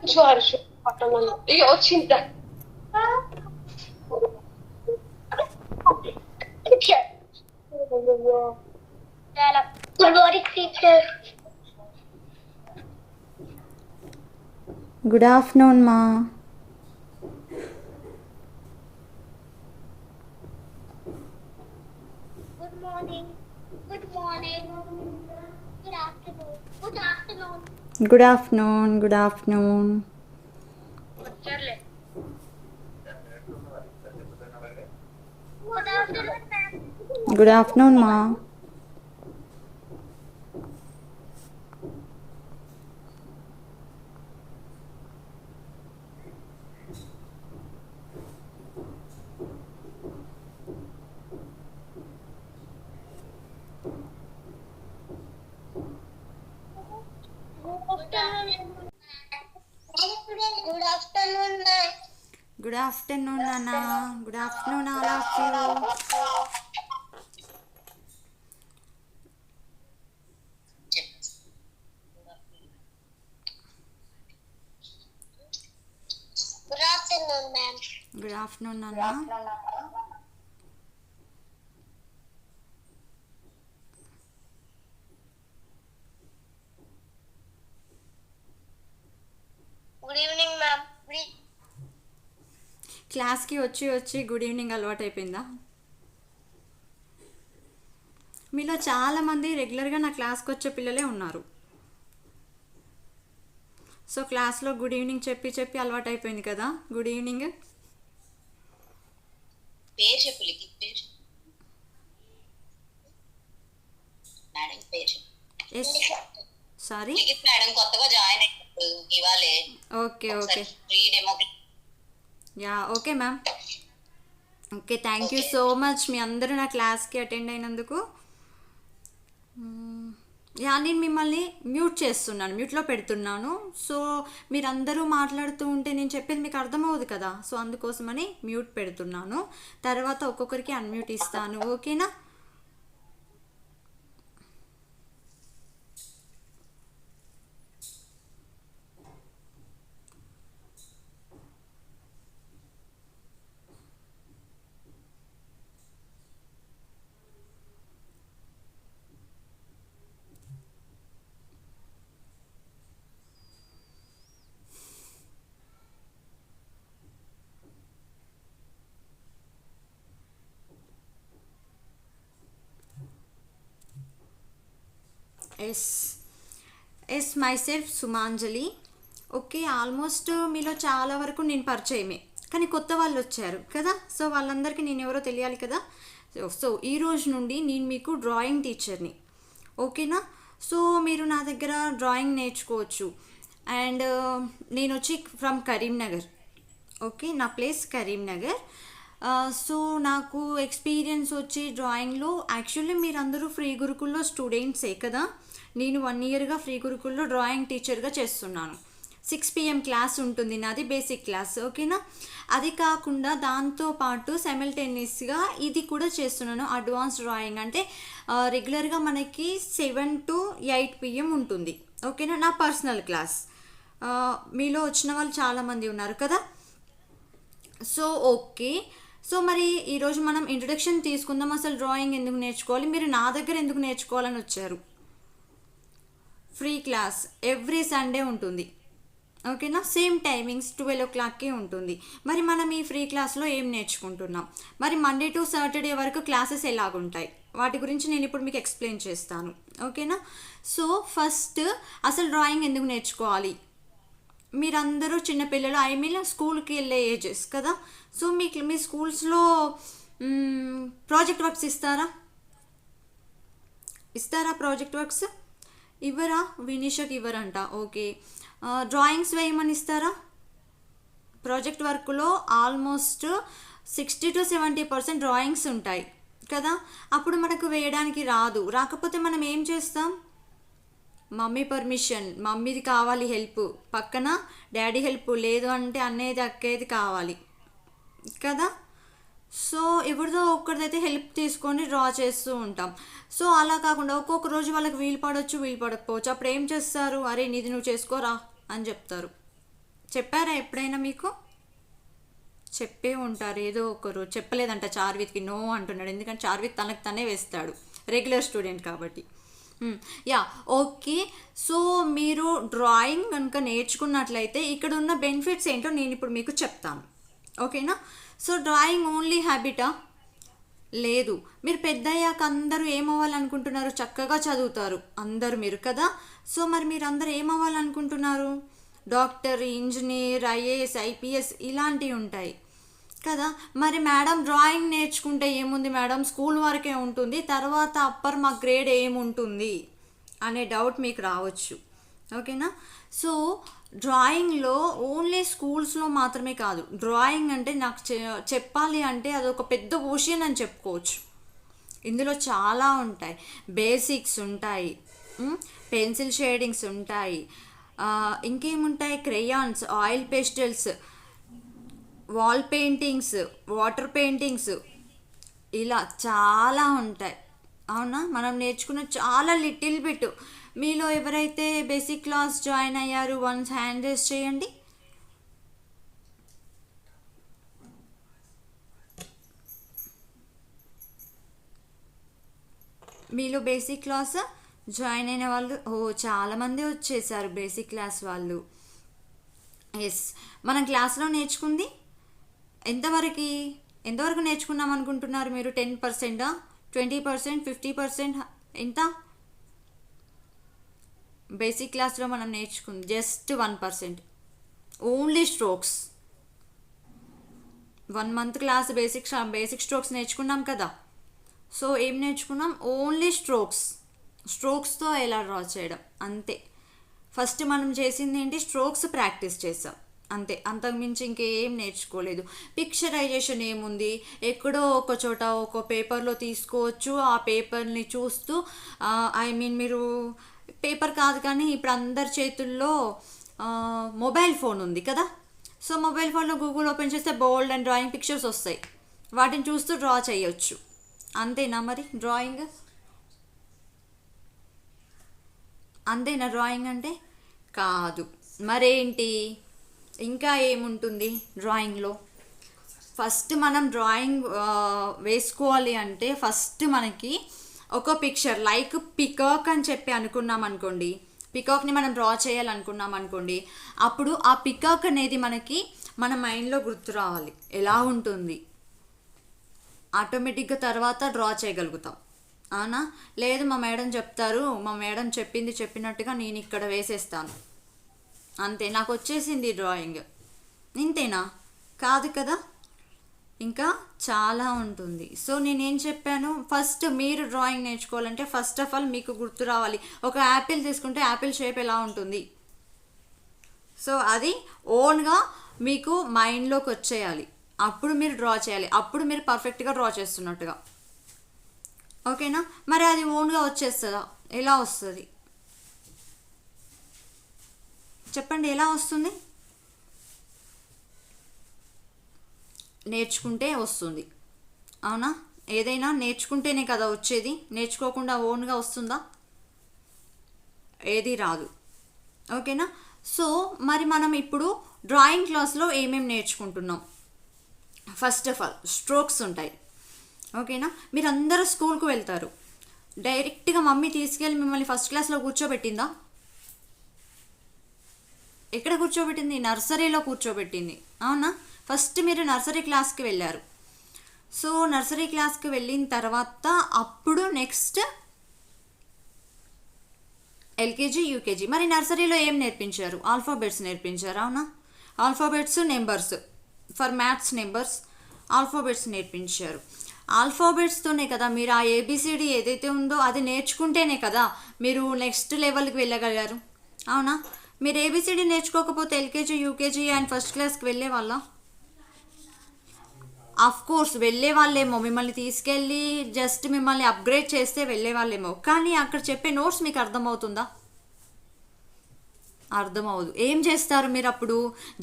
Şu patlamanın. İyi o Çin'den. Good morning, teacher. Good afternoon, Ma. Good morning. Good morning. Good afternoon. Good afternoon. Good afternoon. Good afternoon. Good afternoon, ma'am. Good afternoon, Ma. Good afternoon, ma'am. Good afternoon, Nana. Good afternoon, all of you. Good afternoon, ma'am. Good afternoon, Nana. Good evening, ma'am. క్లాస్కి వచ్చి వచ్చి good evening అలవాటు అయిపోయిందా? మీలో చాలామంది రెగ్యులర్గా నా క్లాస్కి వచ్చే పిల్లలే ఉన్నారు. సో క్లాస్లో గుడ్ ఈవినింగ్ చెప్పి చెప్పి అలవాటు అయిపోయింది కదా. Good evening. పేరు చెప్పు లిఖిత్ పేరు మేడం పేరు ఎస్ సారీ. లిఖిత్ మేడం కొత్తగా జాయిన్ అయ్యారు ఇవాళే. Okay okay free demo yeah okay ma'am. Okay thank you so much మీ అందరూ నా క్లాస్కి అటెండ్ అయినందుకు. యా నేను మిమ్మల్ని మ్యూట్ చేస్తున్నాను, మ్యూట్లో పెడుతున్నాను. సో మీరందరూ మాట్లాడుతూ ఉంటే నేను చెప్పేది మీకు అర్థమవుదు కదా. సో అందుకోసమని మ్యూట్ పెడుతున్నాను. తర్వాత ఒక్కొక్కరికి అన్మ్యూట్ ఇస్తాను. ఓకేనా? Yes yes myself Sumanjali. Okay almost మీలో చాలా వరకు నేను పరిచయమే, కానీ కొత్త వాళ్ళు వచ్చారు కదా. సో వాళ్ళందరికీ నేను ఎవరో తెలియాలి కదా. సో ఈ రోజు నుండి నేను మీకు డ్రాయింగ్ టీచర్ని. ఓకేనా? సో మీరు నా దగ్గర డ్రాయింగ్ నేర్చుకోవచ్చు. అండ్ నేను వచ్చి ఫ్రమ్ కరీంనగర్. ఓకే నా ప్లేస్ కరీంనగర్. సో నాకు ఎక్స్పీరియన్స్ వచ్చి డ్రాయింగ్లో యాక్చువల్లీ మీరందరూ ఫ్రీ గురుకుల్లో స్టూడెంట్సే కదా. నేను 1 ఇయర్గా ఫ్రీ గురుకుల్లో డ్రాయింగ్ టీచర్గా చేస్తున్నాను. 6 PM క్లాస్ ఉంటుంది నాది, బేసిక్ క్లాస్. ఓకేనా? అది కాకుండా దాంతోపాటు సైమల్టేనియస్గా ఇది కూడా చేస్తున్నాను, అడ్వాన్స్ డ్రాయింగ్. అంటే రెగ్యులర్గా మనకి 7 to 8 PM ఉంటుంది. ఓకేనా? నా పర్సనల్ క్లాస్. మీలో వచ్చిన వాళ్ళు చాలామంది ఉన్నారు కదా. So okay. సో మరి ఈరోజు మనం ఇంట్రొడక్షన్ తీసుకుందాం. అసలు డ్రాయింగ్ ఎందుకు నేర్చుకోవాలి, మీరు నా దగ్గర ఎందుకు నేర్చుకోవాలని వచ్చారు. ఫ్రీ క్లాస్ ఎవ్రీ సండే ఉంటుంది. ఓకేనా? సేమ్ టైమింగ్స్ 12 o'clockకే ఉంటుంది. మరి మనం ఈ ఫ్రీ క్లాస్లో ఏం నేర్చుకుంటున్నాం, మరి మండే టు సాటర్డే వరకు క్లాసెస్ ఎలాగుంటాయి వాటి గురించి నేను ఇప్పుడు మీకు ఎక్స్ప్లెయిన్ చేస్తాను. ఓకేనా? సో ఫస్ట్ అసలు డ్రాయింగ్ ఎందుకు నేర్చుకోవాలి. మీరందరూ చిన్నపిల్లలు, ఐ మీన్ స్కూల్కి వెళ్ళే ఏజెస్ కదా. సో మీకు మీ స్కూల్స్లో ప్రాజెక్ట్ వర్క్స్ ఇస్తారా ప్రాజెక్ట్ వర్క్స్ ఇవ్వరా? వినీషకి ఇవ్వరంట. ఓకే డ్రాయింగ్స్ వేయమని ఇస్తారా? ప్రాజెక్ట్ వర్క్లో ఆల్మోస్ట్ 60 to 70% డ్రాయింగ్స్ ఉంటాయి కదా. అప్పుడు మనకు వేయడానికి రాకపోతే మనం ఏం చేస్తాం, మమ్మీ పర్మిషన్, మమ్మీది కావాలి హెల్ప్, పక్కన డాడీ హెల్ప్, లేదు అంటే అన్నయ్యది అక్కయ్యది కావాలి కదా. సో ఎవరిదో ఒక్కరిదైతే హెల్ప్ తీసుకొని డ్రా చేస్తూ ఉంటాం. సో అలా కాకుండా ఒక్కొక్క రోజు వాళ్ళకి వీలు పడకపోవచ్చు. అప్పుడు ఏం చేస్తారు, అరే నీది నువ్వు చేసుకోరా అని చెప్తారు చెప్పారా ఎప్పుడైనా మీకు? చెప్పే ఉంటారు ఏదో ఒకరు. చెప్పలేదంట చార్విత్కి, నో అంటున్నాడు. ఎందుకంటే చార్విత్ తనకు తనే వేస్తాడు, రెగ్యులర్ స్టూడెంట్ కాబట్టి. Yeah, okay. సో మీరు డ్రాయింగ్ కనుక నేర్చుకున్నట్లయితే ఇక్కడ ఉన్న బెనిఫిట్స్ ఏంటో నేను ఇప్పుడు మీకు చెప్తాను, ఓకేనా? సో డ్రాయింగ్ ఓన్లీ హ్యాబిటా? లేదు. మీరు పెద్ద అయ్యాక అందరూ ఏమవ్వాలనుకుంటున్నారు? చక్కగా చదువుతారు అందరూ మీరు కదా. సో మరి మీరు అందరూ ఏమవ్వాలనుకుంటున్నారు? డాక్టర్, ఇంజనీర్, ఐఏఎస్, ఐపీఎస్ ఇలాంటివి ఉంటాయి కదా. మరి మేడం డ్రాయింగ్ నేర్చుకుంటే ఏముంది మేడం, స్కూల్ వరకే ఉంటుంది, తర్వాత అప్పర్ మా గ్రేడ్ ఏముంటుంది అనే డౌట్ మీకు రావచ్చు, ఓకేనా? సో డ్రాయింగ్లో ఓన్లీ స్కూల్స్లో మాత్రమే కాదు. డ్రాయింగ్ అంటే నాకు చెప్పాలి అంటే అదొక పెద్ద ఓషన్ అని చెప్పుకోవచ్చు. ఇందులో చాలా ఉంటాయి. బేసిక్స్ ఉంటాయి, పెన్సిల్ షేడింగ్స్ ఉంటాయి, ఇంకేముంటాయి, crayons, oil pastels, wall paintings, water paintings, ఇలా చాలా ఉంటాయి. అవునా? మనం నేర్చుకున్న చాలా లిటిల్ బిట్. మీలో ఎవరైతే బేసిక్ క్లాస్ జాయిన్ అయ్యారు వన్స్ హ్యాండ్ రేస్ చేయండి. మీలో బేసిక్ క్లాస్ జాయిన్ అయిన వాళ్ళు చాలామంది వచ్చేసారు బేసిక్ క్లాస్ వాళ్ళు. ఎస్, మనం క్లాస్లో నేర్చుకుంది ఎంతవరకు నేర్చుకున్నాం అనుకుంటున్నారు మీరు? 10%, 20%, 50%, ఎంత? బేసిక్ క్లాస్లో మనం నేర్చుకుంది just 1%, only strokes. 1 month class basic strokes నేర్చుకున్నాం కదా. సో ఏం నేర్చుకున్నాం? ఓన్లీ స్ట్రోక్స్తో ఎలా డ్రా చేయడం, అంతే. ఫస్ట్ మనం చేసింది ఏంటి? స్ట్రోక్స్ ప్రాక్టీస్ చేసాం అంతే, అంతకుమించి ఇంకేం నేర్చుకోలేదు. పిక్చరైజేషన్ ఏముంది? ఎక్కడో ఒక చోట ఒక పేపర్లో తీసుకోవచ్చు, ఆ పేపర్ని చూస్తూ మీరు పేపర్ కాదు కానీ ఇప్పుడు అందరి చేతుల్లో మొబైల్ ఫోన్ ఉంది కదా. సో మొబైల్ ఫోన్లో గూగుల్ ఓపెన్ చేస్తే బోల్డ్ అండ్ డ్రాయింగ్ పిక్చర్స్ వస్తాయి, వాటిని చూస్తూ డ్రా చేయొచ్చు. అంతేనా మరి డ్రాయింగ్? అంతేనా డ్రాయింగ్ అంటే? కాదు. మరేంటి, ఇంకా ఏముంటుంది డ్రాయింగ్లో? ఫస్ట్ మనం డ్రాయింగ్ వేసుకోవాలి అంటే ఫస్ట్ మనకి ఒక పిక్చర్ లైక్ పికాక్ అని చెప్పి అనుకున్నాం అనుకోండి, పికాక్ని మనం డ్రా చేయాలనుకున్నాం అనుకోండి, అప్పుడు ఆ పికాక్ అనేది మనకి మన మైండ్లో గుర్తు రావాలి, ఎలా ఉంటుంది. ఆటోమేటిక్గా తర్వాత డ్రా చేయగలుగుతాం, అవునా? లేదు మా మేడం చెప్తారు, మా మేడం చెప్పినట్టుగా నేను ఇక్కడ వేసేస్తాను, అంతే నాకు వచ్చేసింది డ్రాయింగ్, ఇంతేనా? కాదు కదా, ఇంకా చాలా ఉంటుంది. సో నేనేం చెప్పాను, ఫస్ట్ మీరు డ్రాయింగ్ నేర్చుకోవాలంటే ఫస్ట్ ఆఫ్ ఆల్ మీకు గుర్తు రావాలి. ఒక యాపిల్ తీసుకుంటే యాపిల్ షేప్ ఎలా ఉంటుంది, సో అది ఓన్గా మీకు మైండ్లోకి వచ్చేయాలి, అప్పుడు మీరు డ్రా చేయాలి, అప్పుడు మీరు పర్ఫెక్ట్గా డ్రా చేస్తున్నట్టుగా, ఓకేనా? మరి అది ఓన్గా వచ్చేస్తుందా? ఎలా వస్తుంది చెప్పండి, ఎలా వస్తుంది? నేర్చుకుంటే వస్తుంది, అవునా? ఏదైనా నేర్చుకుంటేనే కదా వచ్చేది, నేర్చుకోకుండా ఓన్గా వస్తుందా? ఏది రాదు, ఓకేనా? సో మరి మనం ఇప్పుడు డ్రాయింగ్ క్లాస్లో ఏమేమి నేర్చుకుంటున్నాం? ఫస్ట్ ఆఫ్ ఆల్ స్ట్రోక్స్ ఉంటాయి, ఓకేనా? మీరు అందరూ స్కూల్కి వెళ్తారు, డైరెక్ట్గా మమ్మీ తీసుకెళ్ళి మిమ్మల్ని ఫస్ట్ క్లాస్లో కూర్చోబెట్టిందా? ఎక్కడ కూర్చోబెట్టింది? నర్సరీలో కూర్చోబెట్టింది, అవునా? ఫస్ట్ మీరు నర్సరీ క్లాస్కి వెళ్ళారు. సో నర్సరీ క్లాస్కి వెళ్ళిన తర్వాత అప్పుడు నెక్స్ట్ ఎల్కేజీ, యూకేజీ. మరి నర్సరీలో ఏం నేర్పించారు? ఆల్ఫాబెట్స్ నేర్పించారు, అవునా? Alphabets, numbers, for maths numbers, alphabets నేర్పించారు. ఆల్ఫాబెట్స్తోనే కదా మీరు ఆ ఏబిసిడి ఏదైతే ఉందో అది నేర్చుకుంటేనే కదా మీరు నెక్స్ట్ లెవెల్కి వెళ్ళగలిగారు, అవునా? మీరు ఏబిసిడి నేర్చుకోకపోతే ఎల్కేజీ, యూకేజీ అండ్ ఫస్ట్ క్లాస్కి వెళ్ళే వాళ్ళ? ఆఫ్ కోర్స్ వెళ్ళే వాళ్ళేమో, మిమ్మల్ని తీసుకెళ్ళి జస్ట్ మిమ్మల్ని అప్గ్రేడ్ చేస్తే వెళ్ళే వాళ్ళేమో, కానీ అక్కడ చెప్పే నోట్స్ మీకు అర్థమవుతుందా? అర్థమవుదు. ఏం చేస్తారు మీరు అప్పుడు?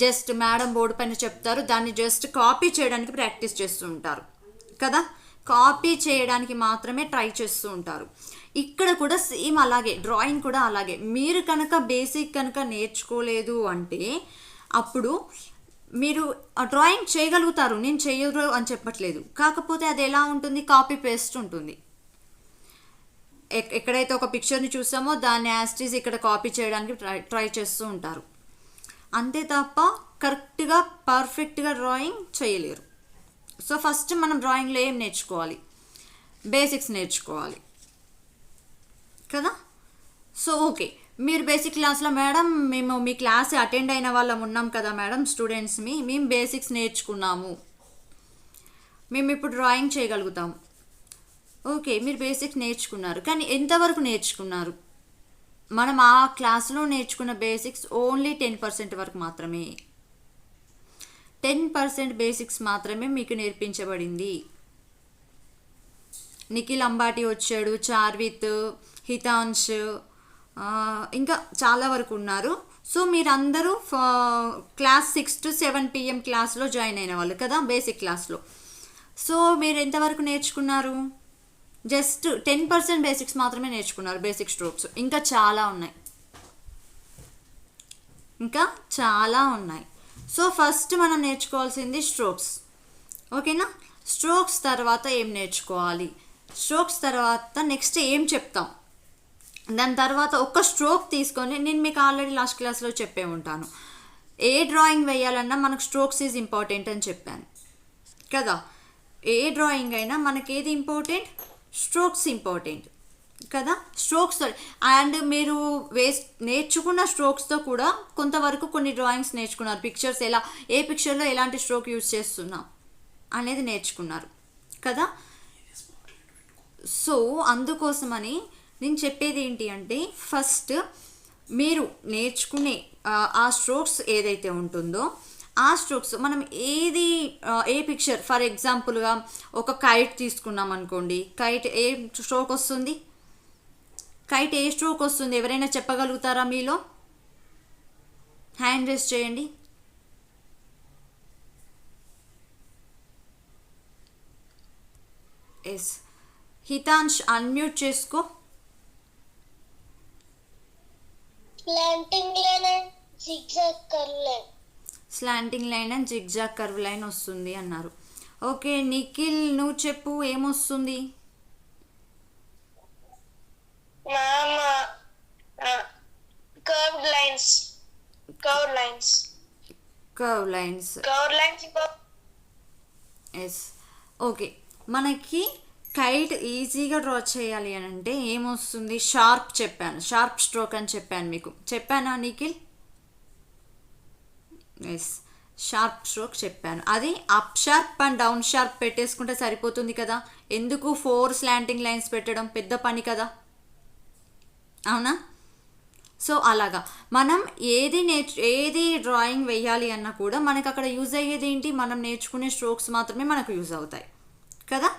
జస్ట్ మేడం బోర్డు పైన చెప్తారు, దాన్ని జస్ట్ కాపీ చేయడానికి ప్రాక్టీస్ చేస్తూ ఉంటారు కదా, కాపీ చేయడానికి మాత్రమే ట్రై చేస్తూ ఉంటారు. ఇక్కడ కూడా సేమ్ అలాగే, డ్రాయింగ్ కూడా అలాగే. మీరు కనుక బేసిక్ కనుక నేర్చుకోలేదు అంటే అప్పుడు మీరు ఆ డ్రాయింగ్ చేయగలుగుతారు, నేను చేయరు అని చెప్పట్లేదు. కాకపోతే అది ఎలా ఉంటుంది, కాపీ పేస్ట్ ఉంటుంది. ఎక్కడైతే ఒక పిక్చర్ని చూసామో దాన్ని యాస్టీస్ ఇక్కడ కాపీ చేయడానికి ట్రై చేస్తూ ఉంటారు. అంతే తప్ప కరెక్ట్గా పర్ఫెక్ట్గా డ్రాయింగ్ చేయలేరు. సో ఫస్ట్ మనం డ్రాయింగ్లో ఏం నేర్చుకోవాలి, బేసిక్స్ నేర్చుకోవాలి కదా. సో ఓకే, మీరు బేసిక్ క్లాస్లో మేడం మేము మీ క్లాస్ అటెండ్ అయిన వాళ్ళం ఉన్నాం కదా మేడం, స్టూడెంట్స్ మేము బేసిక్స్ నేర్చుకున్నాము, మేము ఇప్పుడు డ్రాయింగ్ చేయగలుగుతాము. ఓకే, మీరు బేసిక్స్ నేర్చుకున్నారు, కానీ ఎంతవరకు నేర్చుకున్నారు? మనం ఆ క్లాస్లో నేర్చుకున్న బేసిక్స్ ఓన్లీ 10% వరకు మాత్రమే. 10% బేసిక్స్ మాత్రమే మీకు నేర్పించబడింది. నిఖిల్ అంబాటి వచ్చాడు, చార్విత్, హితాంష్, ఇంకా చాలా వరకు ఉన్నారు. సో మీరందరూ క్లాస్ 6 to 7 PM క్లాస్లో జాయిన్ అయిన వాళ్ళు కదా, బేసిక్ క్లాస్లో. సో మీరు ఎంతవరకు నేర్చుకున్నారు? జస్ట్ 10% బేసిక్స్ మాత్రమే నేర్చుకున్నారు, బేసిక్ స్ట్రోక్స్. ఇంకా చాలా ఉన్నాయి. సో ఫస్ట్ మనం నేర్చుకోవాల్సింది స్ట్రోక్స్. ఓకేనా? స్ట్రోక్స్ తర్వాత ఏం నేర్చుకోవాలి, స్ట్రోక్స్ తర్వాత నెక్స్ట్ ఏం చెప్తాం, దాని తర్వాత ఒక స్ట్రోక్ తీసుకొని, నేను మీకు ఆల్రెడీ లాస్ట్ క్లాస్లో చెప్పే ఉంటాను, ఏ డ్రాయింగ్ వేయాలన్నా మనకు స్ట్రోక్స్ ఈజ్ ఇంపార్టెంట్ అని చెప్పాను కదా. ఏ డ్రాయింగ్ అయినా మనకి ఏది ఇంపార్టెంట్, స్ట్రోక్స్ ఇంపార్టెంట్ కదా. స్ట్రోక్స్ అండ్ మీరు నేర్చుకున్న స్ట్రోక్స్తో కూడా కొంతవరకు కొన్ని డ్రాయింగ్స్ నేర్చుకున్నారు. పిక్చర్స్ ఎలా, ఏ పిక్చర్లో ఎలాంటి స్ట్రోక్ యూజ్ చేస్తున్నాం అనేది నేర్చుకున్నారు కదా. సో అందుకోసమని నేను చెప్పేది ఏంటి అంటే, ఫస్ట్ మీరు నేర్చుకునే ఆ స్ట్రోక్స్ ఏదైతే ఉంటుందో ఆ స్ట్రోక్స్ మనం ఏ పిక్చర్, ఫర్ ఎగ్జాంపుల్గా ఒక కైట్ తీసుకున్నాం అనుకోండి, కైట్ ఏ స్ట్రోక్ వస్తుంది, కైట్ ఏ స్ట్రోక్ వస్తుంది ఎవరైనా చెప్పగలుగుతారా? మీలో హ్యాండ్ రేస్ చేయండి. ఎస్, హితాంష్ అన్మ్యూట్ చేసుకో. Slanting line and zigzag curve line. Slanting line and zigzag curve line వస్తుంది అన్నారు. ఓకే నిఖిల్, నువ్వు చెప్పు ఏమొస్తుంది? Curve lines. Yes, okay. మనకి కైట్ ఈజీగా డ్రా చేయాలి అని అంటే ఏమొస్తుంది, షార్ప్ చెప్పాను, షార్ప్ స్ట్రోక్ అని చెప్పాను మీకు, చెప్పానా నిఖిల్? ఎస్, షార్ప్ స్ట్రోక్ చెప్పాను. అది up sharp and down sharp పెట్టేసుకుంటే సరిపోతుంది కదా. ఎందుకు 4 స్లాంటింగ్ లైన్స్ పెట్టడం పెద్ద పని కదా, అవునా? సో అలాగా మనం ఏది డ్రాయింగ్ వేయాలి అన్నా కూడా మనకు అక్కడ యూజ్ అయ్యేది ఏంటి, మనం నేర్చుకునే స్ట్రోక్స్ మాత్రమే మనకు యూజ్ అవుతాయి కదా.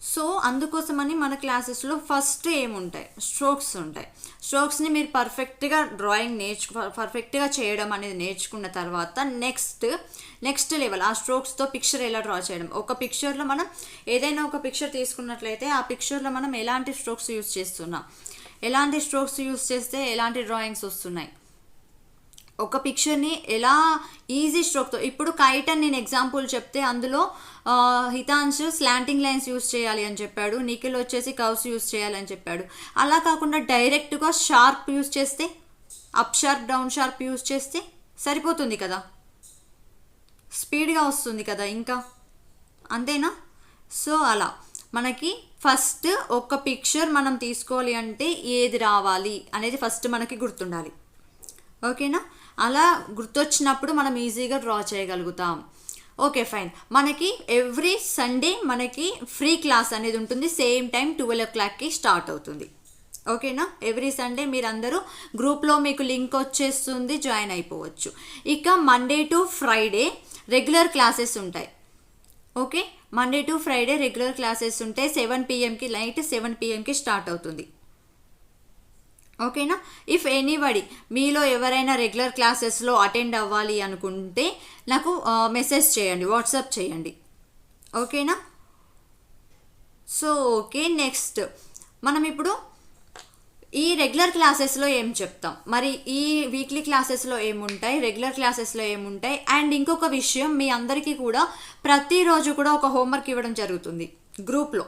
సో అందుకోసమని మన క్లాసెస్లో ఫస్ట్ ఏముంటాయి, స్ట్రోక్స్ ఉంటాయి. స్ట్రోక్స్ని మీరు పర్ఫెక్ట్గా డ్రాయింగ్ పర్ఫెక్ట్గా చేయడం అనేది నేర్చుకున్న తర్వాత నెక్స్ట్ లెవెల్ ఆ స్ట్రోక్స్తో పిక్చర్ ఎలా డ్రా చేయడం. ఒక పిక్చర్లో మనం ఏదైనా ఒక పిక్చర్ తీసుకున్నట్లయితే ఆ పిక్చర్లో మనం ఎలాంటి స్ట్రోక్స్ యూజ్ చేస్తున్నాం, ఎలాంటి స్ట్రోక్స్ యూజ్ చేస్తే ఎలాంటి డ్రాయింగ్స్ వస్తున్నాయి, ఒక పిక్చర్ని ఎలా ఈజీ స్ట్రోక్తో. ఇప్పుడు కైట్ అని నేను ఎగ్జాంపుల్ చెప్తే అందులో హితాంశ్ స్లాంటింగ్ లైన్స్ యూజ్ చేయాలి అని చెప్పాడు, నిఖిల్ వచ్చేసి కర్వ్స్ యూజ్ చేయాలని చెప్పాడు. అలా కాకుండా డైరెక్ట్గా షార్ప్ యూజ్ చేస్తే, up sharp down sharp use చేస్తే సరిపోతుంది కదా, స్పీడ్గా వస్తుంది కదా ఇంకా, అంతేనా? సో అలా మనకి ఫస్ట్ ఒక పిక్చర్ మనం తీసుకోవాలి అంటే ఏది రావాలి అనేది ఫస్ట్ మనకి గుర్తుండాలి. ఓకేనా? అలా గుర్తొచ్చినప్పుడు మనం ఈజీగా డ్రా చేయగలుగుతాం. Okay fine. మనకి ఎవ్రీ సండే మనకి ఫ్రీ క్లాస్ అనేది ఉంటుంది, సేమ్ టైం 12 o'clockకి స్టార్ట్ అవుతుంది. ఓకేనా? ఎవ్రీ సండే మీరందరూ గ్రూప్లో మీకు లింక్ వచ్చేస్తుంది, జాయిన్ అయిపోవచ్చు. ఇక Monday to Friday regular classes ఉంటాయి. Okay, Monday to Friday regular classes ఉంటాయి. 7 PMకి నైట్ 7 PMకి స్టార్ట్ అవుతుంది. ఓకేనా? ఇఫ్ ఎనీబడి మీలో ఎవరైనా రెగ్యులర్ క్లాసెస్లో అటెండ్ అవ్వాలి అనుకుంటే నాకు మెసేజ్ చేయండి, వాట్సాప్ చేయండి. ఓకేనా? సో ఓకే, నెక్స్ట్ మనం ఇప్పుడు ఈ రెగ్యులర్ క్లాసెస్లో ఏం చెప్తాం, మరి ఈ వీక్లీ క్లాసెస్లో ఏముంటాయి, రెగ్యులర్ క్లాసెస్లో ఏముంటాయి. అండ్ ఇంకొక విషయం, మీ అందరికీ కూడా ప్రతిరోజు కూడా ఒక హోంవర్క్ ఇవ్వడం జరుగుతుంది గ్రూప్లో.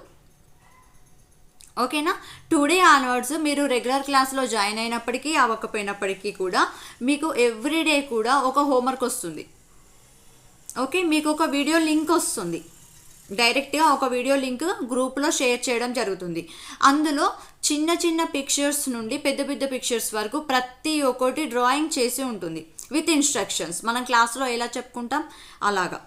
ఓకేనా? టుడే ఆన్వర్డ్స్ మీరు రెగ్యులర్ క్లాస్లో జాయిన్ అయినప్పటికీ అవ్వకపోయినప్పటికీ కూడా మీకు ఎవ్రీడే కూడా ఒక హోంవర్క్ వస్తుంది. ఓకే, మీకు ఒక వీడియో లింక్ వస్తుంది, డైరెక్ట్గా ఒక వీడియో లింక్ గ్రూప్లో షేర్ చేయడం జరుగుతుంది. అందులో చిన్న చిన్న పిక్చర్స్ నుండి పెద్ద పెద్ద పిక్చర్స్ వరకు ప్రతి ఒక్కటి డ్రాయింగ్ చేసి ఉంటుంది విత్ ఇన్స్ట్రక్షన్స్. మనం క్లాస్లో ఎలా చెప్పుకుంటాం అలాగా.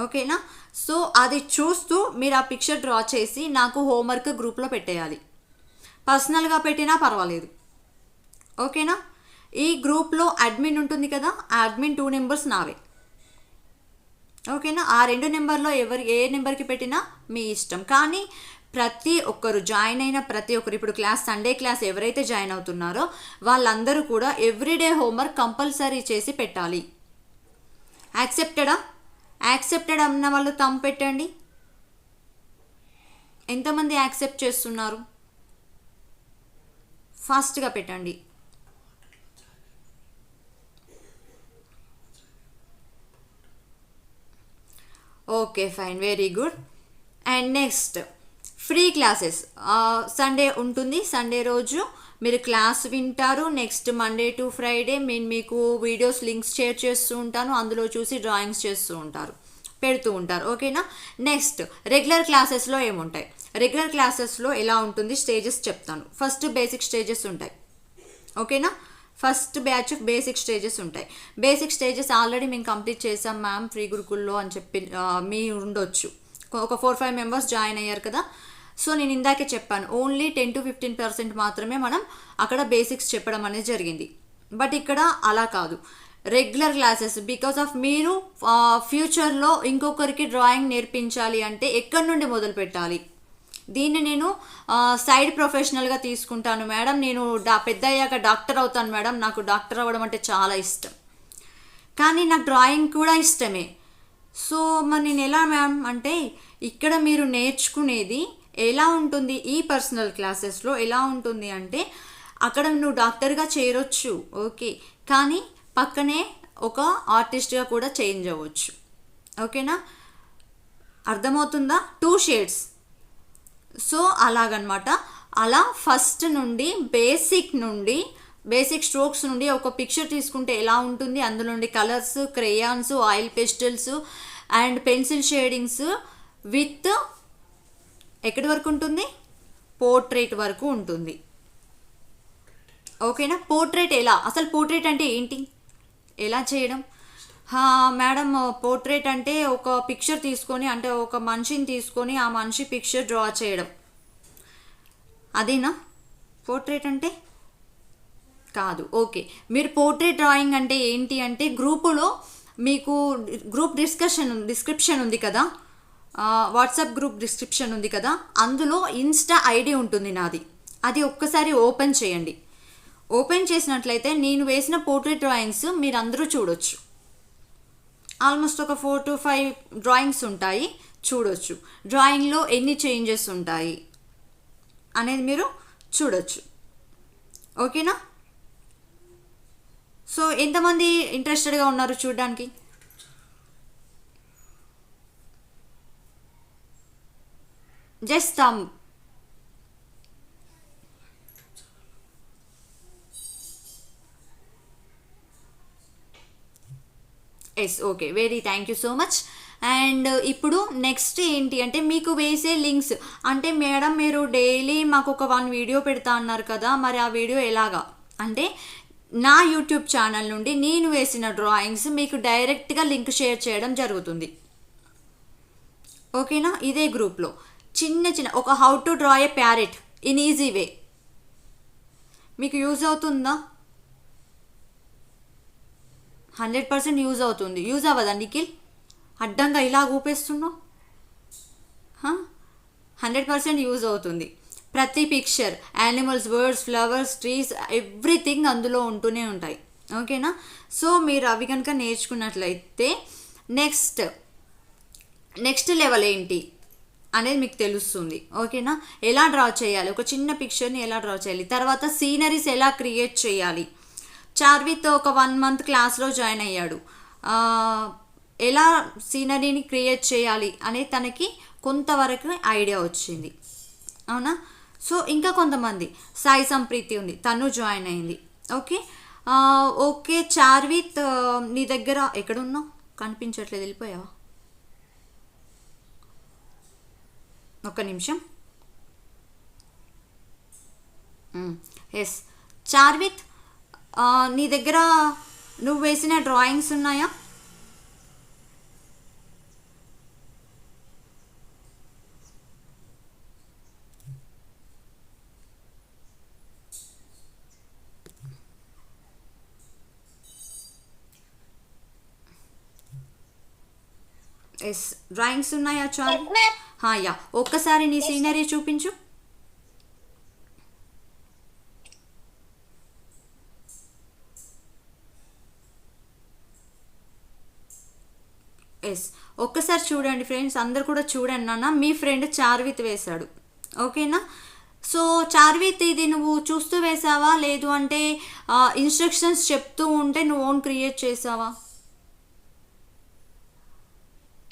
ఓకేనా? సో అది చూస్తూ మీరు ఆ పిక్చర్ డ్రా చేసి నాకు హోంవర్క్ గ్రూప్లో పెట్టేయాలి. పర్సనల్గా పెట్టినా పర్వాలేదు. ఓకేనా? ఈ గ్రూప్లో అడ్మిన్ ఉంటుంది కదా, ఆ అడ్మిన్ 2 నెంబర్స్ నావే. ఓకేనా? ఆ 2 నెంబర్లో ఏ నెంబర్కి పెట్టినా మీ ఇష్టం. కానీ ప్రతి ఒక్కరు జాయిన్ అయిన ప్రతి ఒక్కరు, ఇప్పుడు సండే క్లాస్ ఎవరైతే జాయిన్ అవుతున్నారో వాళ్ళందరూ కూడా ఎవ్రీడే హోంవర్క్ కంపల్సరీ చేసి పెట్టాలి. యాక్సెప్టెడ్ అన్న వాళ్ళు థంబ్ పెట్టండి. ఎంతమంది యాక్సెప్ట్ చేస్తున్నారు? ఫాస్ట్గా పెట్టండి. Okay, fine, very good. And next free classes Sunday ఉంటుంది. సండే రోజు మీరు క్లాస్ వింటారు. నెక్స్ట్ మండే టు ఫ్రైడే నేను మీకు వీడియోస్ లింక్స్ షేర్ చేస్తూ ఉంటాను, అందులో చూసి డ్రాయింగ్స్ చేస్తూ ఉంటారు, పెడుతూ ఉంటారు. ఓకేనా? నెక్స్ట్ రెగ్యులర్ క్లాసెస్లో ఏముంటాయి, రెగ్యులర్ క్లాసెస్లో ఎలా ఉంటుంది స్టేజెస్ చెప్తాను. ఫస్ట్ బేసిక్ స్టేజెస్ ఉంటాయి. ఓకేనా? ఫస్ట్ బ్యాచ్ బేసిక్ స్టేజెస్ ఉంటాయి. బేసిక్ స్టేజెస్ ఆల్రెడీ మేము కంప్లీట్ చేసాం మ్యామ్ ఫ్రీ గురుకుల్లో అని చెప్పి మీ ఉండొచ్చు. ఒక 4-5 మెంబర్స్ జాయిన్ అయ్యారు కదా. సో నేను ఇందాకే చెప్పాను, ఓన్లీ 10 to 15% మాత్రమే మనం అక్కడ బేసిక్స్ చెప్పడం అనేది జరిగింది. బట్ ఇక్కడ అలా కాదు, రెగ్యులర్ క్లాసెస్. బికాస్ ఆఫ్ మీరు ఫ్యూచర్లో ఇంకొకరికి డ్రాయింగ్ నేర్పించాలి అంటే ఎక్కడి నుండి మొదలు పెట్టాలి, దీన్ని నేను సైడ్ ప్రొఫెషనల్గా తీసుకుంటాను మేడం, నేను పెద్ద అయ్యాక డాక్టర్ అవుతాను మేడం, నాకు డాక్టర్ అవ్వడం అంటే చాలా ఇష్టం, కానీ నాకు డ్రాయింగ్ కూడా ఇష్టమే. సో మరి నేను ఎలా మ్యామ్ అంటే, ఇక్కడ మీరు నేర్చుకునేది ఎలా ఉంటుంది, ఈ పర్సనల్ క్లాసెస్లో ఎలా ఉంటుంది అంటే, అక్కడ నువ్వు డాక్టర్గా చేరొచ్చు ఓకే, కానీ పక్కనే ఒక ఆర్టిస్ట్గా కూడా చేంజ్ అవ్వచ్చు. ఓకేనా? అర్థమవుతుందా? 2 షేడ్స్. సో అలాగనమాట. అలా ఫస్ట్ నుండి బేసిక్ స్ట్రోక్స్ నుండి ఒక పిక్చర్ తీసుకుంటే ఎలా ఉంటుంది, అందులో నుండి colours, crayons, oil pastels and pencil shadings with ఎక్కడి వరకు ఉంటుంది, పోర్ట్రేట్ వరకు ఉంటుంది. ఓకేనా? పోర్ట్రేట్ ఎలా, అసలు పోర్ట్రేట్ అంటే ఏంటి, ఎలా చేయడం? మేడం పోర్ట్రేట్ అంటే ఒక పిక్చర్ తీసుకొని, అంటే ఒక మనిషిని తీసుకొని ఆ మనిషి పిక్చర్ డ్రా చేయడం, అదేనా పోర్ట్రేట్ అంటే? కాదు. ఓకే, మీరు పోర్ట్రేట్ డ్రాయింగ్ అంటే ఏంటి అంటే, గ్రూపులో మీకు గ్రూప్ డిస్క్రిప్షన్ ఉంది కదా, వాట్సాప్ గ్రూప్ డిస్క్రిప్షన్ ఉంది కదా, అందులో ఇన్స్టా ఐడి ఉంటుంది నాది, అది ఒక్కసారి ఓపెన్ చేయండి. ఓపెన్ చేసినట్లయితే నేను వేసిన పోర్ట్రేట్ డ్రాయింగ్స్ మీరు అందరూ చూడొచ్చు. ఆల్మోస్ట్ ఒక 4 to 5 డ్రాయింగ్స్ ఉంటాయి, చూడొచ్చు. డ్రాయింగ్లో ఎన్ని చేంజెస్ ఉంటాయి అనేది మీరు చూడొచ్చు. ఓకేనా? సో ఎంతమంది ఇంట్రెస్టెడ్గా ఉన్నారు చూడడానికి? Just thumb. Yes, okay, very thank you so much. And ఇప్పుడు నెక్స్ట్ ఏంటి అంటే, మీకు వేసే లింక్స్ అంటే, మేడం మీరు డైలీ మాకు ఒక 1 వీడియో పెడతా అన్నారు కదా, మరి ఆ వీడియో ఎలాగా అంటే, నా యూట్యూబ్ ఛానల్ నుండి నేను వేసిన డ్రాయింగ్స్ మీకు డైరెక్ట్గా లింక్ షేర్ చేయడం జరుగుతుంది. ఓకేనా? ఇదే గ్రూప్లో చిన్న ఒక how to draw A parrot in easy way మీకు యూజ్ అవుతుందా? 100% యూజ్ అవుతుంది. యూజ్ అవ్వదా నిఖిల్? అడ్డంగా ఇలా ఊపేస్తున్నావు. 100% యూజ్ అవుతుంది. ప్రతి picture, animals, birds, flowers, trees, everything అందులో ఉంటూనే ఉంటాయి. ఓకేనా? సో మీరు అవి కనుక నేర్చుకున్నట్లయితే నెక్స్ట్ లెవెల్ ఏంటి, అనేది మీకు తెలుస్తుంది. ఓకేనా, ఎలా డ్రా చేయాలి, ఒక చిన్న పిక్చర్ని ఎలా డ్రా చేయాలి, తర్వాత సీనరీస్ ఎలా క్రియేట్ చేయాలి. చార్విత్ ఒక 1 మంత్ క్లాస్లో జాయిన్ అయ్యాడు. ఎలా సీనరీని క్రియేట్ చేయాలి అనేది తనకి కొంతవరకు ఐడియా వచ్చింది. అవునా. సో ఇంకా కొంతమంది, సాయి సంప్రీతి ఉంది, తను జాయిన్ అయింది. ఓకే ఓకే చార్విత్, నీ దగ్గర ఎక్కడున్నావు, కనిపించట్లేదు, వెళ్ళిపోయావా? ఒక్క నిమిషం. ఎస్ చార్విత్, నీ దగ్గర నువ్వు వేసిన డ్రాయింగ్స్ ఉన్నాయా? ఎస్ డ్రాయింగ్స్ ఉన్నాయా చార్విత్? యా, ఒక్కసారి నీ సీనరీ చూపించు. ఎస్ ఒక్కసారి చూడండి ఫ్రెండ్స్, అందరు కూడా చూడండి నాన్న. మీ ఫ్రెండ్ చార్విత్ వేశాడు. ఓకేనా. సో చార్విత్, ఇది నువ్వు చూస్తూ వేసావా, లేదు అంటే ఇన్స్ట్రక్షన్స్ చెప్తూ ఉంటే నువ్వు ఓన్ క్రియేట్ చేసావా?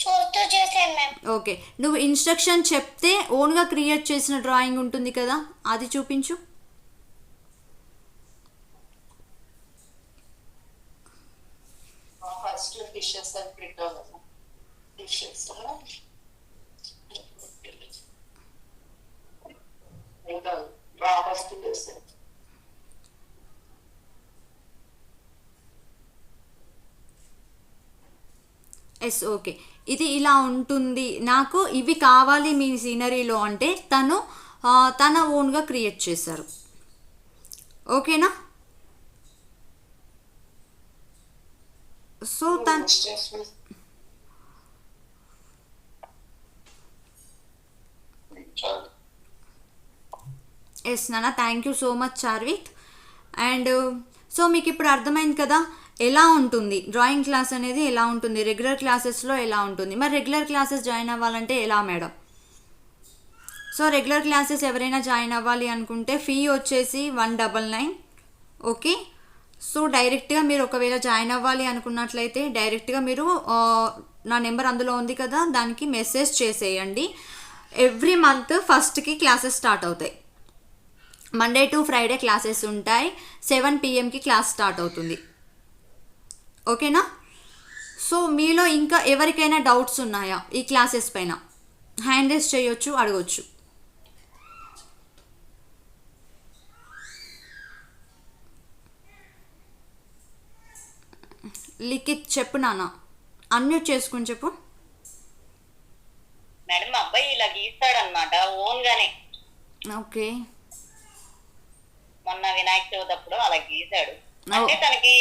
చూస్తూ చేశాను మ్యామ్. ఓకే, నువ్వు ఇన్స్ట్రక్షన్ చెప్తే ఓన్గా క్రియేట్ చేసిన డ్రాయింగ్ ఉంటుంది కదా, అది చూపించు. ఫస్ట్ డిషెస్ అని పెట్టాలి. డిషెస్ ఫస్ట్ చేస్తాను. ఎస్ ఓకే, ఇది ఇలా ఉంటుంది, నాకు ఇవి కావాలి మీ సీనరీలో అంటే తన ఓన్గా క్రియేట్ చేశారు. ఓకేనా. సో ఎస్ నాన్న, thank you so much Charvith. And so మీకు ఇప్పుడు అర్థమైంది కదా ఎలా ఉంటుంది డ్రాయింగ్ క్లాస్ అనేది, ఎలా ఉంటుంది రెగ్యులర్ క్లాసెస్లో ఎలా ఉంటుంది. మరి రెగ్యులర్ క్లాసెస్ జాయిన్ అవ్వాలంటే ఎలా మేడం? సో రెగ్యులర్ క్లాసెస్ ఎవరైనా జాయిన్ అవ్వాలి అనుకుంటే ఫీ వచ్చేసి 199. ఓకే. సో డైరెక్ట్గా మీరు ఒకవేళ జాయిన్ అవ్వాలి అనుకున్నట్లయితే డైరెక్ట్గా మీరు నా నెంబర్ అందులో ఉంది కదా, దానికి మెసేజ్ చేసేయండి. ఎవ్రీ మంత్ ఫస్ట్కి క్లాసెస్ స్టార్ట్ అవుతాయి. మండే టు ఫ్రైడే క్లాసెస్ ఉంటాయి. 7 PM క్లాస్ స్టార్ట్ అవుతుంది. ఓకేనా. సో మీలో ఇంకా ఎవరికైనా డౌట్స్ ఉన్నాయా ఈ క్లాసెస్ పైన? హ్యాండ్ రైజ్ చేయొచ్చు, అడగొచ్చు. లిఖిత్ చెప్పు నాన్న, అన్మ్యూట్ చేసుకుని చెప్పు. మేడం మా అబ్బాయి ఇలా గీస్తాడనమాట ఓన్ గానే. ఓకే. మొన్న వినాయక చవితి అప్పుడు అలా గీసాడు. అంటే తనకి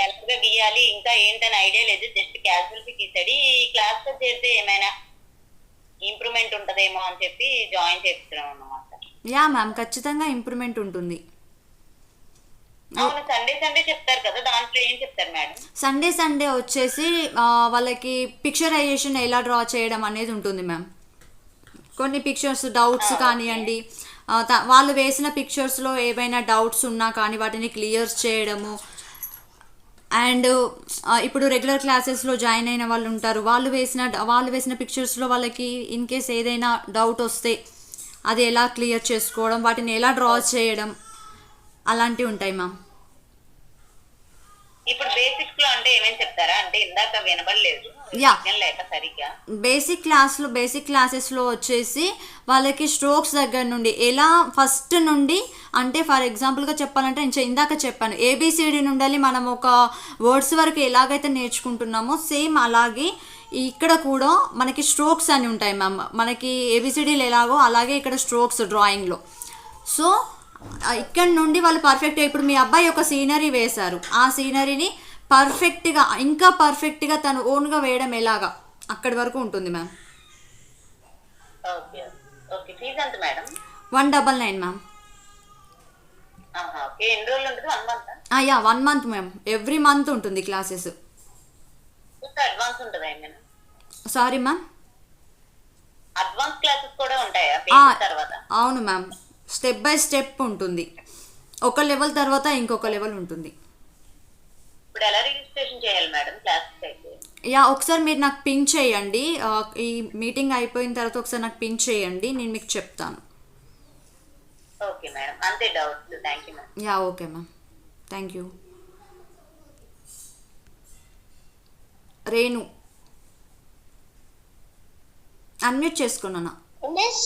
ఎలాగా గీయాలి ఇంకా ఏంటని ఐడియా లేదు, జస్ట్ క్యాజువల్ గా గీసాడు. ఈ క్లాస్ లో చేస్తే ఏమైనా ఇంప్రూవ్మెంట్ ఉంటదేమో అని చెప్పి జాయిన్ చేస్తున్నాం అన్నమాట. యా మ్యామ్, ఖచ్చితంగా ఇంప్రూవ్మెంట్ ఉంటుంది. అవును, సండే చెప్తారు కదా, దాంట్లో ఏం చెప్తారు మేడం? సండే వచ్చేసి వాళ్ళకి పిక్చరైజేషన్ ఎలా డ్రా చేయడం అనేది ఉంటుంది మ్యామ్. కొన్ని పిక్చర్స్ డౌట్స్ కానివ్వండి, వాళ్ళు వేసిన పిక్చర్స్లో ఏవైనా డౌట్స్ ఉన్నా కానీ వాటిని క్లియర్ చేయడము. అండ్ ఇప్పుడు రెగ్యులర్ క్లాసెస్లో జాయిన్ అయిన వాళ్ళు ఉంటారు, వాళ్ళు వేసిన పిక్చర్స్లో వాళ్ళకి ఇన్ కేస్ ఏదైనా డౌట్ వస్తే అది ఎలా క్లియర్ చేసుకోవడం, వాటిని ఎలా డ్రా చేయడం, అలాంటివి ఉంటాయి మ్యామ్. ఇప్పుడు బేసిక్స్ లో అంటే ఏమేమి చెప్తారా? అంటే ఇందాక వినబడలేదు లేక సరిగ్గా. బేసిక్ క్లాసెస్లో వచ్చేసి వాళ్ళకి స్ట్రోక్స్ దగ్గర నుండి ఎలా ఫస్ట్ నుండి, అంటే ఫర్ ఎగ్జాంపుల్గా చెప్పాలంటే నేను ఇందాక చెప్పాను ఏబిసిడి నుండి మనం ఒక వర్డ్స్ వరకు ఎలాగైతే నేర్చుకుంటున్నామో సేమ్ అలాగే ఇక్కడ కూడా మనకి స్ట్రోక్స్ అని ఉంటాయి మ్యామ్. మనకి ఏబిసిడీలు ఎలాగో అలాగే ఇక్కడ స్ట్రోక్స్ డ్రాయింగ్లో. సో ఇక్కడ నుండి వాళ్ళు పర్ఫెక్ట్గా, ఇప్పుడు మీ అబ్బాయి ఒక సీనరీ వేశారు, ఆ సీనరీని పర్ఫెక్ట్గా ఇంకా పర్ఫెక్ట్గా తను ఓన్గా వేయడం ఎలాగా అక్కడి వరకు ఉంటుంది మ్యామ్. ఓకే, ఫీజు ఎంత మేడం? 199 మ్యామ్. ఎన్ని రోజులు ఉంటుంది? 1 month? Yeah 1 month ma'am, every month ఉంటుంది క్లాసెస్. అడ్వాన్స్ ఉంటుందా? Sorry ma'am, advance advance classes కూడా ఉంటాయా ఆ, బేసిక్ తర్వాత? అవును మ్యామ్, స్టెప్ బై స్టెప్ ఉంటుంది. ఒక లెవెల్ తర్వాత ఇంకొక లెవెల్ ఉంటుంది. ఇప్పుడు ఎలా రిజిస్ట్రేషన్ చేయాలి మేడం క్లాసెస్ అయితే? యా, ఒకసారి మీరు నాకు పింక్ చేయండి. ఈ మీటింగ్ అయిపోయిన తర్వాత ఒకసారి నాకు పింక్ చేయండి, నేను మీకు చెప్తాను. ఓకే మేడం, అంతే doubts. Thank you madam. Yeah, okay ma'am, thank you. Renu unmute చేసుకున్నానా? మిస్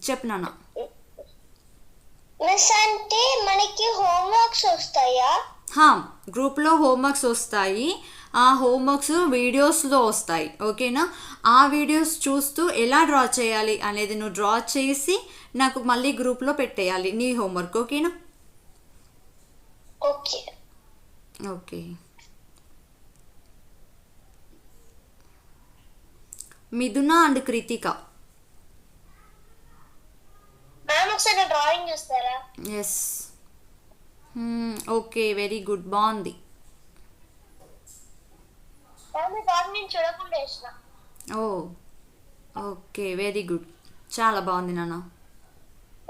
చెప్పినానా? మిస్ అంటే మనకి హోంవర్క్స్ వస్తాయా? గ్రూప్లో హోంవర్క్స్ వస్తాయి. ఆ హోంవర్క్స్ వీడియోస్లో వస్తాయి, ఓకేనా? ఆ వీడియోస్ చూస్తూ ఎలా డ్రా చేయాలి అనేది నువ్వు డ్రా చేసి నాకు మళ్ళీ గ్రూప్లో పెట్టేయాలి నీ హోంవర్క్, ఓకేనా? ఓకే. ఓకే. మిథున అండ్ కృతిక. మ్యామ్ ఒకసారి డ్రాయింగ్ చూస్తారా? ఎస్. ఓకే, వెరీ గుడ్, బాగుంది. మ్యామ్ ఈ డ్రాయింగ్ నేను చూడకుండా వేసిన. ఓ, ఓకే, వెరీ గుడ్, చాలా బాగుంది నాన్న.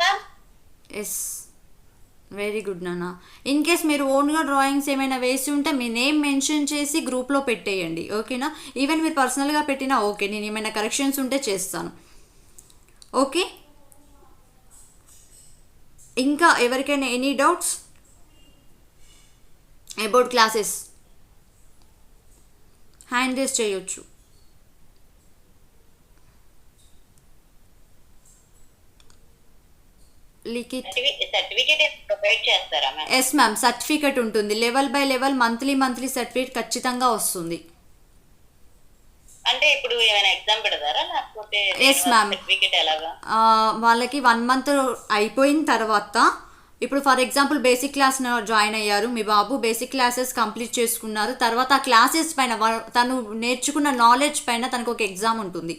మ్యామ్ ఎస్, వెరీ గుడ్ నాన్న. ఇన్ కేస్ మీరు ఓన్గా డ్రాయింగ్స్ ఏమైనా వేసి ఉంటే మీ నేమ్ మెన్షన్ చేసి గ్రూప్లో పెట్టేయండి, ఓకేనా? ఈవెన్ మీరు పర్సనల్గా పెట్టినా ఓకే, నేను ఏమైనా కరెక్షన్స్ ఉంటే చేస్తాను, ఓకే? ఇంకా ఎవరికైనా any doubts about classes hand race చేయొచ్చు. లిఖిత్. సర్టిఫికేట్ ప్రొవైడ్ చేస్తారా మేడం? ఎస్ మ్యామ్, సర్టిఫికెట్ ఉంటుంది. Level by level monthly certificate ఖచ్చితంగా వస్తుంది. అంటే ఇప్పుడు ఏమైనా ఎగ్జామ్ పెడతారా లేకపోతే ఎస్ మ్యామ్, సర్టిఫికేట్ ఎలాగా? వాళ్ళకి 1 month అయిపోయిన తర్వాత, ఇప్పుడు for example basic class join అయ్యారు మీ బాబు, బేసిక్ క్లాసెస్ కంప్లీట్ చేసుకున్నారు, తర్వాత ఆ క్లాసెస్ పైన తను నేర్చుకున్న నాలెడ్జ్ పైన తనకు ఒక ఎగ్జామ్ ఉంటుంది.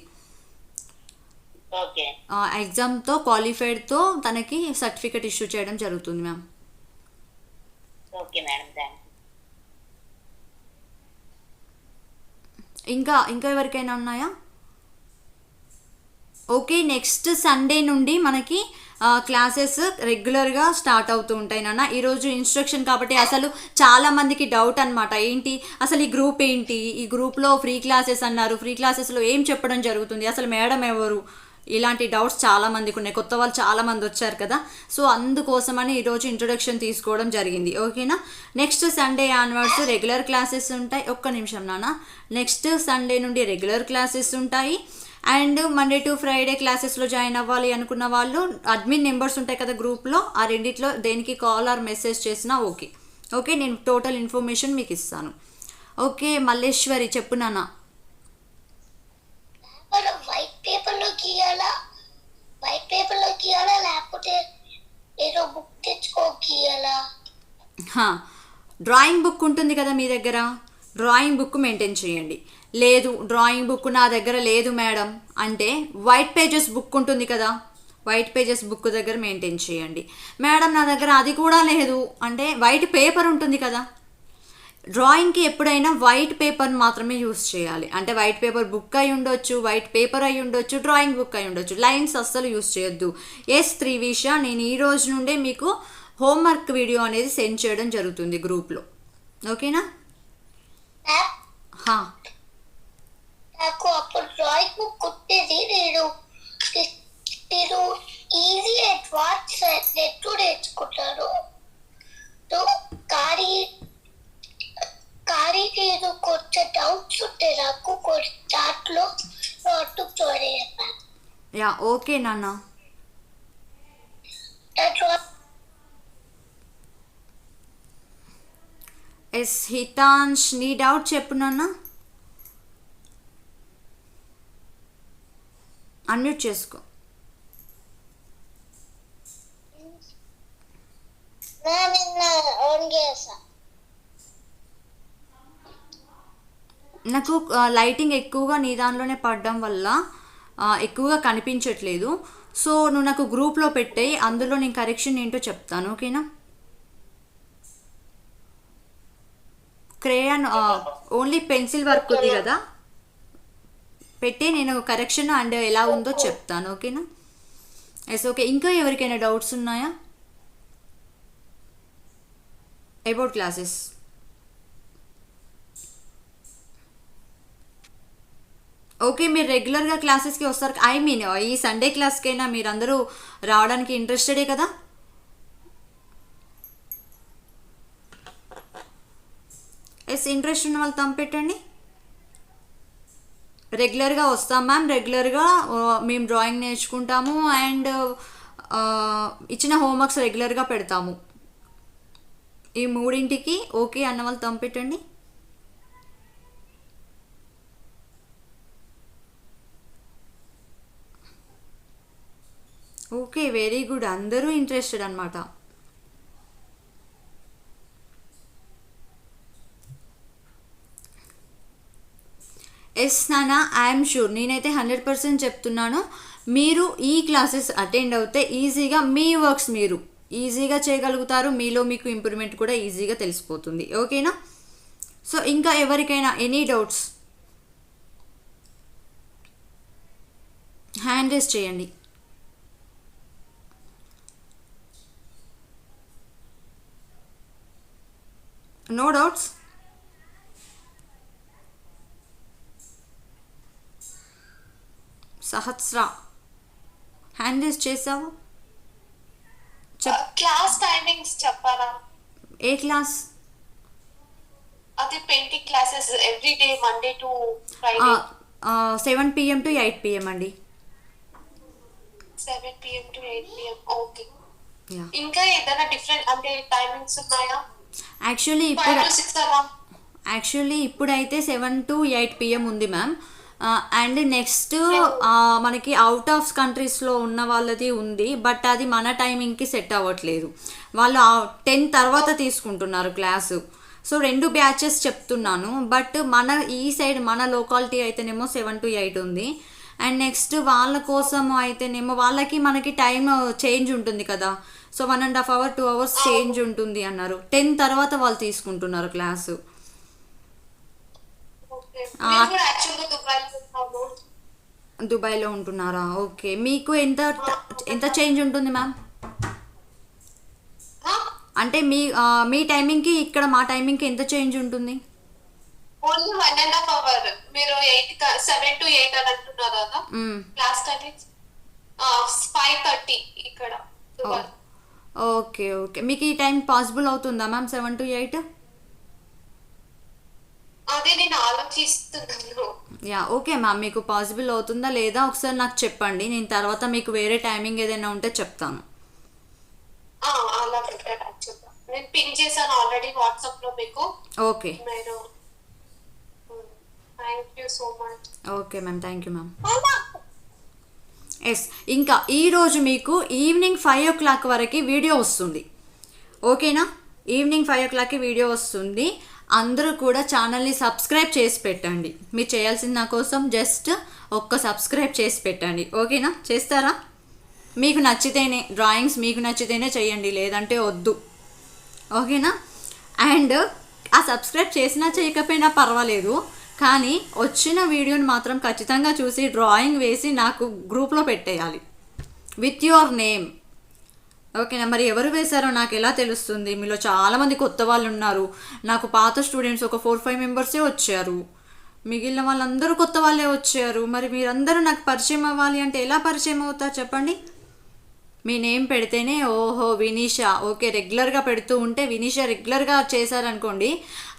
ఓకే. ఆ ఎగ్జామ్తో క్వాలిఫైడ్తో తనకి సర్టిఫికెట్ ఇష్యూ చేయడం జరుగుతుంది ma'am. Okay madam, thank you. ఇంకా ఎవరికైనా ఉన్నాయా? ఓకే, నెక్స్ట్ సండే నుండి మనకి క్లాసెస్ రెగ్యులర్గా స్టార్ట్ అవుతూ ఉంటాయి నాన్న. ఈరోజు ఇన్స్ట్రక్షన్ కాబట్టి అసలు చాలామందికి డౌట్ అనమాట, ఏంటి అసలు ఈ గ్రూప్ ఏంటి, ఈ గ్రూప్లో ఫ్రీ క్లాసెస్ అన్నారు, ఫ్రీ క్లాసెస్లో ఏం చెప్పడం జరుగుతుంది, అసలు మేడం ఎవరు, ఇలాంటి డౌట్స్ చాలామందికి ఉన్నాయి. కొత్త వాళ్ళు చాలామంది వచ్చారు కదా, సో అందుకోసమని ఈరోజు ఇంట్రొడక్షన్ తీసుకోవడం జరిగింది, ఓకేనా? Next Sunday onwards regular classes ఉంటాయి. ఒక్క నిమిషం నాన్న. నెక్స్ట్ సండే నుండి రెగ్యులర్ క్లాసెస్ ఉంటాయి. అండ్ మండే టు ఫ్రైడే క్లాసెస్లో జాయిన్ అవ్వాలి అనుకున్న వాళ్ళు అడ్మిన్ నెంబర్స్ ఉంటాయి కదా గ్రూప్లో, ఆ రెండిట్లో దేనికి కాల్ ఆర్ మెసేజ్ చేసినా ఓకే, ఓకే? నేను టోటల్ ఇన్ఫర్మేషన్ మీకు ఇస్తాను, ఓకే? మల్లేశ్వరి చెప్పు నాన్న. మనం వైట్ పేపర్లో గీయాలా లేకపోతే ఏదో బుక్ తెచ్చుకో గీయాలా? డ్రాయింగ్ బుక్ ఉంటుంది కదా మీ దగ్గర, డ్రాయింగ్ బుక్ మెయింటైన్ చేయండి. లేదు డ్రాయింగ్ బుక్ నా దగ్గర లేదు మేడం అంటే వైట్ పేజెస్ బుక్ ఉంటుంది కదా, వైట్ పేజెస్ బుక్ దగ్గర మెయింటైన్ చేయండి. మేడం నా దగ్గర అది కూడా లేదు అంటే వైట్ పేపర్ ఉంటుంది కదా, డ్రాయింగ్కి ఎప్పుడైనా వైట్ పేపర్ మాత్రమే యూస్ చేయాలి. అంటే వైట్ పేపర్ బుక్ అయి ఉండొచ్చు, వైట్ పేపర్ అయి ఉండొచ్చు, డ్రాయింగ్ బుక్ అయి ఉండొచ్చు, లైన్స్ అస్సలు యూస్ చేయొద్దు. ఎస్ త్రివిష, నేను ఈ రోజు నుండే మీకు హోంవర్క్ వీడియో అనేది సెండ్ చేయడం జరుగుతుంది గ్రూప్లో, ఓకేనా? నాకు అప్పుడు డ్రాయింగ్ బుక్ కుట్టేది నేను ఈజీ అడ్వాన్స్ నెట్ నేర్చుకుంటాను. కానీ నేను కొంచెం డౌట్స్ ఉంటే నాకు కొన్ని దాంట్లో నోట్ చూడేయాలి. యా, ఓకే నాన్న. ఎస్ హితాంష్, నీ డౌట్ చెప్పు నాన్న. అన్మ్యూట్ చేసుకో. నాకు లైటింగ్ ఎక్కువగా నీ దానిలోనే పడడం వల్ల ఎక్కువగా కనిపించట్లేదు. సో నువ్వు నాకు గ్రూప్లో పెట్టేయి, అందులో నేను కరెక్షన్ ఏంటో చెప్తాను, ఓకేనా? క్రేయాన్ ఓన్లీ పెన్సిల్ వర్క్ ఉంది కదా, పెట్టి నేను కరెక్షన్ అండ్ ఎలా ఉందో చెప్తాను. ఓకేనా? Yes okay. ఇంకా ఎవరికైనా డౌట్స్ ఉన్నాయా అబౌట్ క్లాసెస్? ఓకే, మీరు రెగ్యులర్గా క్లాసెస్కి వస్తారు. ఐ మీన్ ఈ సండే క్లాస్కైనా మీరు అందరూ రావడానికి ఇంట్రెస్టెడే కదా? ఎస్, ఇంట్రెస్ట్ ఉన్న వాళ్ళు తంపెట్టండి. రెగ్యులర్గా వస్తాం మ్యామ్. రెగ్యులర్గా మేము డ్రాయింగ్ నేర్చుకుంటాము అండ్ ఇచ్చిన హోంవర్క్స్ రెగ్యులర్గా పెడతాము. ఈ మూడింటికి ఓకే అన్న వాళ్ళు తంపెట్టండి. Okay, very good. అందరూ ఇంట్రెస్టెడ్ అనమాట. ఎస్ నానా, ఐఎమ్ షూర్. నేనైతే 100% చెప్తున్నాను. మీరు ఈ క్లాసెస్ అటెండ్ అవుతే ఈజీగా మీ వర్క్స్ మీరు ఈజీగా చేయగలుగుతారు. మీలో మీకు ఇంప్రూవ్మెంట్ కూడా ఈజీగా తెలిసిపోతుంది. ఓకేనా? సో ఇంకా ఎవరికైనా ఎనీ డౌట్స్ హ్యాండ్ రేస్ చేయండి. No doubts? Sahasra hand raise చేసావు? క్లాస్ టైమింగ్స్ చెప్పారా? ఏ క్లాస్? అదే painting classes every day Monday to Friday 7 PM to 8 PM అండి. 7 PM to 8 PM. Okay. Yeah, ఇంకా ఏదైనా డిఫరెంట్ అంటే టైమింగ్స్ ఉన్నాయా? యాక్చువల్లీ 5 to 6 అలా? ఇప్పుడైతే 7 to 8 PM ఉంది మ్యామ్. అండ్ నెక్స్ట్ మనకి అవుట్ ఆఫ్ కంట్రీస్లో ఉన్న వాళ్ళది ఉంది, బట్ అది మన టైమింగ్కి సెట్ అవ్వట్లేదు. వాళ్ళు 10 తర్వాత తీసుకుంటున్నారు క్లాసు. సో 2 బ్యాచెస్ చెప్తున్నాను, బట్ మన ఈ సైడ్ మన లోకాలిటీ అయితేనేమో 7 to 8 ఉంది. అండ్ నెక్స్ట్ వాళ్ళ కోసం అయితేనేమో వాళ్ళకి మనకి టైం చేంజ్ ఉంటుంది కదా. సో 1.5 hour 2 hours చేంజ్ ఉంటుంది అన్నారు. 10 తర్వాత వాళ్ళు తీసుకుంటున్నారు క్లాసు. ఓకే. నేను కూడా యాక్చువల్గా దుబాయ్లో ఉన్నాను. దుబాయ్లో ఉంటున్నారా? ఓకే. మీకు ఎంత చేంజ్ ఉంటుంది మ్యామ్? అంటే మీ టైమింగ్కి ఇక్కడ మా టైమింగ్కి ఎంత చేంజ్ ఉంటుంది? Only 1.5 hour. మీరు 7 to 8 అని అంటున్నారు కదా. క్లాస్ టైమింగ్స్ 5:30 ఇక్కడ దుబాయ్. Okay okay. మీకు ఈ టైం పాసిబుల్ అవుతుందా మ్యామ్ 7 to 8? అదే నేను ఆలోచిస్తున్నాను. Yeah okay ma'am. మీకు పాసిబుల్ అవుతుందా లేదా ఒకసారి నాకు చెప్పండి. నేను తర్వాత మీకు వేరే టైమింగ్ ఏదైనా ఉంటే చెప్తాను. అలా పెట్టారు యాక్చువల్గా. నేను పింక్ చేశాను ఆల్రెడీ వాట్సాప్ లో మీకు. ఓకే మీరు thank you so much. Okay ma'am, thank you ma'am. Yes, ఇంకా ఈరోజు మీకు ఈవినింగ్ 5 o'clock వరకు వీడియో వస్తుంది. ఓకేనా? ఈవినింగ్ 5 o'clockకి వీడియో వస్తుంది. అందరూ కూడా ఛానల్ని సబ్స్క్రైబ్ చేసి పెట్టండి. మీరు చేయాల్సింది నా కోసం జస్ట్ ఒక్క సబ్స్క్రైబ్ చేసి పెట్టండి. ఓకేనా? చేస్తారా? మీకు నచ్చితేనే డ్రాయింగ్స్ మీకు నచ్చితేనే చేయండి, లేదంటే వద్దు. ఓకేనా? అండ్ ఆ సబ్స్క్రైబ్ చేసినా చేయకపోయినా పర్వాలేదు, కానీ వచ్చిన వీడియోని మాత్రం ఖచ్చితంగా చూసి డ్రాయింగ్ వేసి నాకు గ్రూప్లో పెట్టేయాలి విత్ యువర్ నేమ్. ఓకేనా? మరి ఎవరు వేశారో నాకు ఎలా తెలుస్తుంది? మీలో చాలామంది కొత్త వాళ్ళు ఉన్నారు. నాకు పాత స్టూడెంట్స్ ఒక 4-5 మెంబర్సే వచ్చారు. మిగిలిన వాళ్ళందరూ కొత్త వాళ్ళే వచ్చారు. మరి మీరందరూ నాకు పరిచయం అవ్వాలి అంటే ఎలా పరిచయం అవుతారు చెప్పండి? మీ నేమ్ పెడితేనే ఓహో వినీషా, ఓకే రెగ్యులర్గా పెడుతూ ఉంటే వినీషా రెగ్యులర్గా చేశారనుకోండి,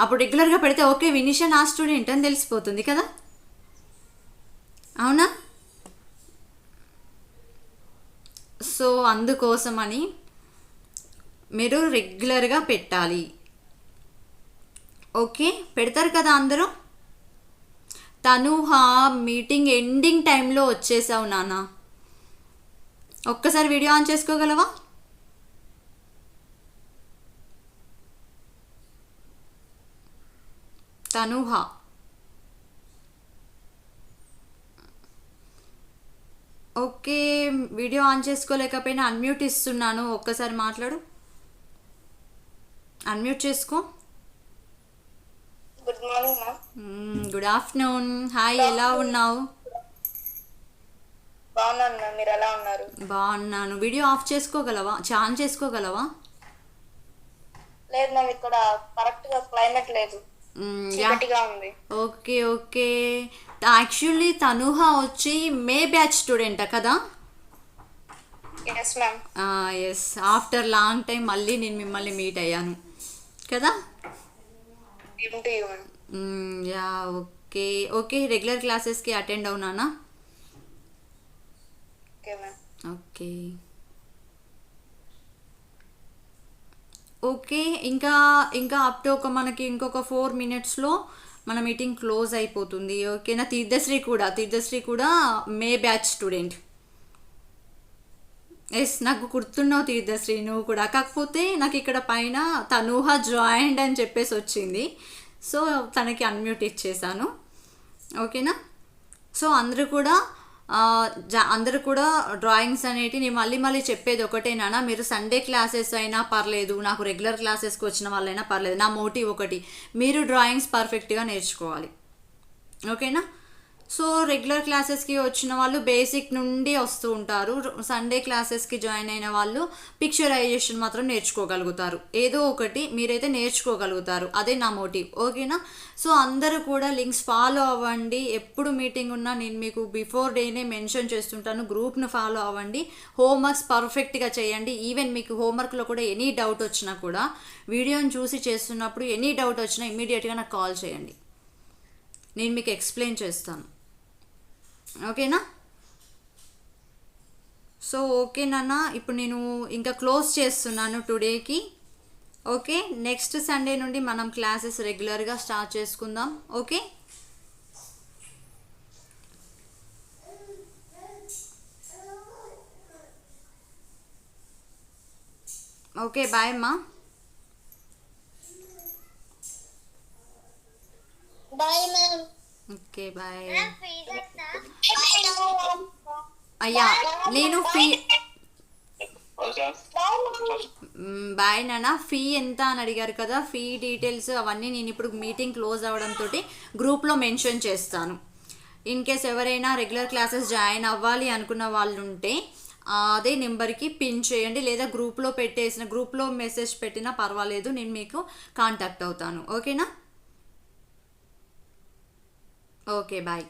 అప్పుడు రెగ్యులర్గా పెడితే ఓకే వినీషా నా స్టూడెంట్ అని తెలిసిపోతుంది కదా. అవునా? సో అందుకోసమని మీరు రెగ్యులర్గా పెట్టాలి. ఓకే, పెడతారు కదా అందరూ? తనుహా మీటింగ్ ఎండింగ్ టైంలో వచ్చేసావు నాన్న. ఒక్కసారి వీడియో ఆన్ చేసుకోగలవా? తనుహా ఓకే, వీడియో ఆన్ చేసుకోలేకపోయినా అన్మ్యూట్ ఇస్తున్నాను, ఒక్కసారి మాట్లాడు. అన్మ్యూట్ చేసుకో. Good morning ma'am. Good afternoon. Hi, ఎలా ఉన్నావు? బాగున్నాను మ్యామ్, మీరు ఎలా ఉన్నారు? బాగున్నాను. వీడియో ఆఫ్ చేసుకోగలవా, ఆన్ చేసుకోగలవా? లేదు మ్యామ్, ఇక్కడ కరెక్ట్ గా క్లైమేట్ లేదు, చీకటిగా ఉంది. Okay okay. యాక్చువల్లీ తనుహ వచ్చి మే బ్యాచ్ స్టూడెంటా కదా? Yes ma'am. Yes, after long time మళ్ళీ నేను మిమ్మల్ని మీట్ అయ్యాను కదా. Yeah okay okay. రెగ్యులర్ క్లాసెస్కి అటెండ్ అవునానా? Okay okay. ఇంకా ఇంకా అప్ టు మనకి ఇంకొక 4 minutesలో మన మీటింగ్ క్లోజ్ అయిపోతుంది. ఓకేనా? తీర్థశ్రీ కూడా మే బ్యాచ్ స్టూడెంట్. ఎస్, నాకు గుర్తున్నావు తీర్థశ్రీ నువ్వు కూడా. కాకపోతే నాకు ఇక్కడ పైన తనుహ జాయిండ్ అని చెప్పేసి వచ్చింది, సో తనకి అన్మ్యూట్ ఇచ్చేసాను. ఓకేనా? సో అందరూ కూడా డ్రాయింగ్స్ అనేటివి నేను మళ్ళీ చెప్పేది ఒకటేనా, మీరు సండే క్లాసెస్ అయినా పర్లేదు, నాకు రెగ్యులర్ క్లాసెస్కి వచ్చిన వాళ్ళైనా పర్లేదు, నా మోటివ్ ఒకటి, మీరు డ్రాయింగ్స్ పర్ఫెక్ట్గా నేర్చుకోవాలి. ఓకేనా? సో రెగ్యులర్ క్లాసెస్కి వచ్చిన వాళ్ళు బేసిక్ నుండి వస్తూ ఉంటారు, సండే క్లాసెస్కి జాయిన్ అయిన వాళ్ళు పిక్చరైజేషన్ మాత్రం నేర్చుకోగలుగుతారు. ఏదో ఒకటి మీరైతే నేర్చుకోగలుగుతారు, అదే నా మోటివ్. ఓకేనా? సో అందరూ కూడా లింక్స్ ఫాలో అవ్వండి. ఎప్పుడు మీటింగ్ ఉన్నా నేను మీకు బిఫోర్ డేనే మెన్షన్ చేస్తుంటాను, గ్రూప్ను ఫాలో అవ్వండి, హోంవర్క్స్ పర్ఫెక్ట్గా చేయండి. ఈవెన్ మీకు హోంవర్క్లో కూడా ఎనీ డౌట్ వచ్చినా కూడా వీడియోని చూసి చేస్తున్నప్పుడు ఎనీ డౌట్ వచ్చినా ఇమ్మీడియట్గా నాకు కాల్ చేయండి, నేను మీకు ఎక్స్ప్లెయిన్ చేస్తాను. ఓకేనా? సో ఓకేనా, ఇప్పుడు నేను ఇంకా క్లోజ్ చేస్తున్నాను టుడేకి. ఓకే, నెక్స్ట్ సండే నుండి మనం క్లాసెస్ రెగ్యులర్గా స్టార్ట్ చేసుకుందాం. ఓకే, ఓకే బాయ్ అమ్మా. Bye ma'am. Okay bye. అయ్యా నేను బాయ్ నాన్న. ఫీ ఎంత అని అడిగారు కదా, ఫీ డీటెయిల్స్ అవన్నీ నేను ఇప్పుడు మీటింగ్ క్లోజ్ అవ్వడంతో గ్రూప్లో మెన్షన్ చేస్తాను. ఇన్ కేస్ ఎవరైనా రెగ్యులర్ క్లాసెస్ జాయిన్ అవ్వాలి అనుకున్న వాళ్ళు ఉంటే అదే నెంబర్కి పిన్ చేయండి, లేదా గ్రూప్లో మెసేజ్ పెట్టినా పర్వాలేదు, నేను మీకు కాంటాక్ట్ అవుతాను. ఓకేనా? Okay bye.